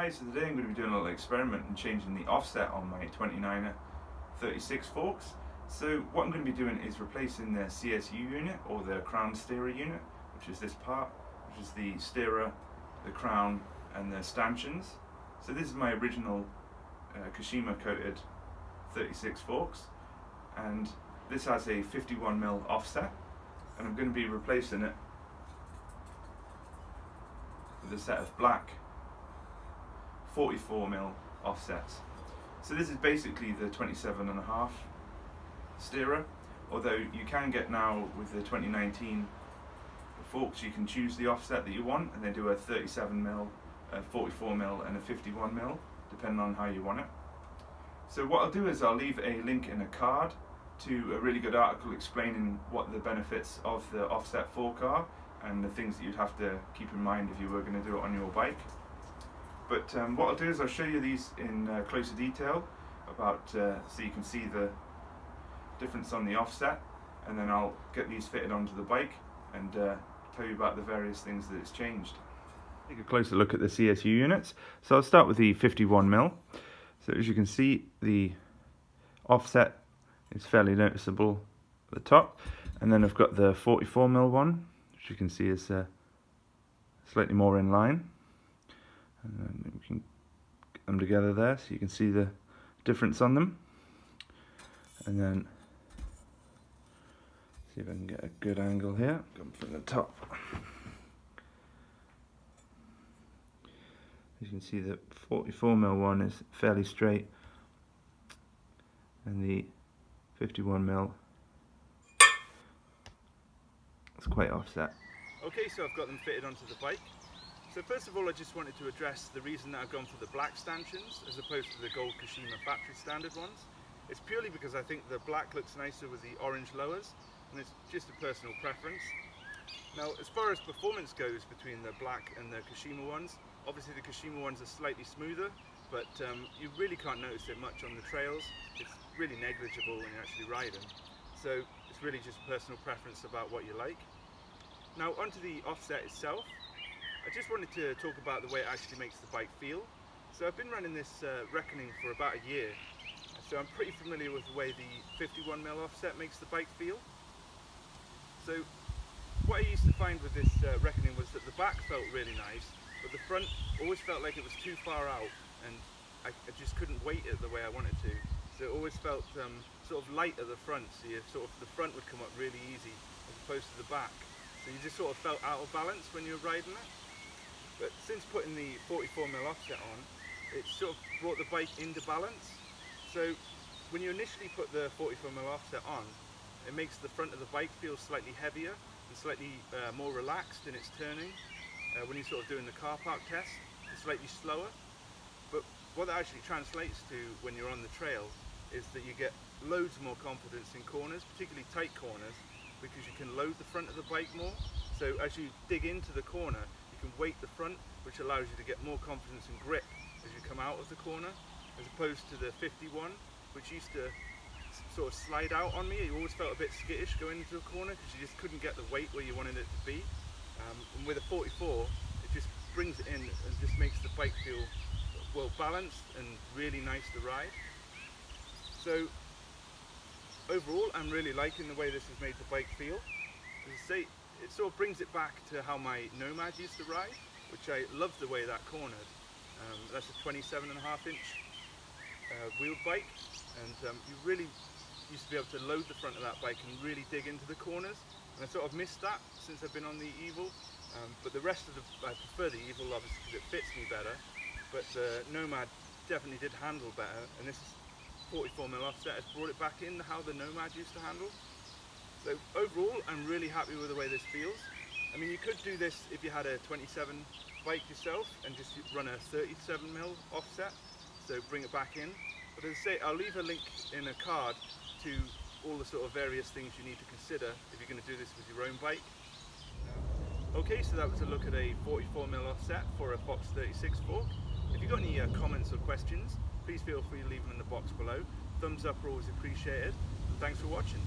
Hi, so today I'm going to be doing a little experiment and changing the offset on my 29er 36 forks. So what I'm going to be doing is replacing the CSU unit, or the crown steerer unit, which is this part, which is the steerer, the crown and the stanchions. So this is my original Kashima coated 36 forks, and this has a 51mm offset, and I'm going to be replacing it with a set of black 44mm offsets. So this is basically the 27.5 steerer, although you can get now with the 2019 forks, you can choose the offset that you want, and they do a 37mm, a 44mm and a 51mm depending on how you want it. So what I'll do is I'll leave a link in a card to a really good article explaining what the benefits of the offset fork are and the things that you'd have to keep in mind if you were going to do it on your bike. But what I'll do is I'll show you these in closer detail about so you can see the difference on the offset, and then I'll get these fitted onto the bike and tell you about the various things that it's changed. Take a closer look at the CSU units. So I'll start with the 51mm. So as you can see, the offset is fairly noticeable at the top, and then I've got the 44mm one, which you can see is slightly more in line. And then we can get them together there so you can see the difference on them. And then see if I can get a good angle here. Come from the top. As you can see, the 44mm one is fairly straight, and the 51mm is quite offset. Okay, so I've got them fitted onto the bike. So first of all, I just wanted to address the reason that I've gone for the black stanchions as opposed to the gold Kashima factory standard ones. It's purely because I think the black looks nicer with the orange lowers, and it's just a personal preference. Now, as far as performance goes between the black and the Kashima ones, obviously the Kashima ones are slightly smoother, but you really can't notice it much on the trails. It's really negligible when you actually ride them. So it's really just personal preference about what you like. Now onto the offset itself. I just wanted to talk about the way it actually makes the bike feel. So I've been running this Reckoning for about a year, so I'm pretty familiar with the way the 51mm offset makes the bike feel. So what I used to find with this Reckoning was that the back felt really nice, but the front always felt like it was too far out, and I just couldn't weight it the way I wanted to. So it always felt sort of light at the front, so the front would come up really easy as opposed to the back. So you just sort of felt out of balance when you were riding it. But since putting the 44mm offset on, it sort of brought the bike into balance. So when you initially put the 44mm offset on, it makes the front of the bike feel slightly heavier and slightly more relaxed in its turning. When you're sort of doing the car park test, it's slightly slower. But what that actually translates to when you're on the trail is that you get loads more confidence in corners, particularly tight corners, because you can load the front of the bike more. So as you dig into the corner, you can weight the front, which allows you to get more confidence and grip as you come out of the corner, as opposed to the 51, which used to sort of slide out on me. You always felt a bit skittish going into a corner because you just couldn't get the weight where you wanted it to be. And with a 44, it just brings it in and just makes the bike feel well balanced and really nice to ride. So overall, I'm really liking the way this has made the bike feel. As I say, it sort of brings it back to how my Nomad used to ride, which I loved the way that cornered. That's a 27.5-inch wheeled bike, and you really used to be able to load the front of that bike and really dig into the corners. And I sort of missed that since I've been on the Evil, but the rest of I prefer the Evil obviously because it fits me better, but the Nomad definitely did handle better, and this 44mm offset has brought it back in how the Nomad used to handle. So overall, I'm really happy with the way this feels. I mean, you could do this if you had a 27 bike yourself and just run a 37mm offset, so bring it back in. But as I say, I'll leave a link in a card to all the sort of various things you need to consider if you're going to do this with your own bike. Okay, so that was a look at a 44mm offset for a Fox 36 fork. If you've got any comments or questions, please feel free to leave them in the box below. Thumbs up are always appreciated, and thanks for watching.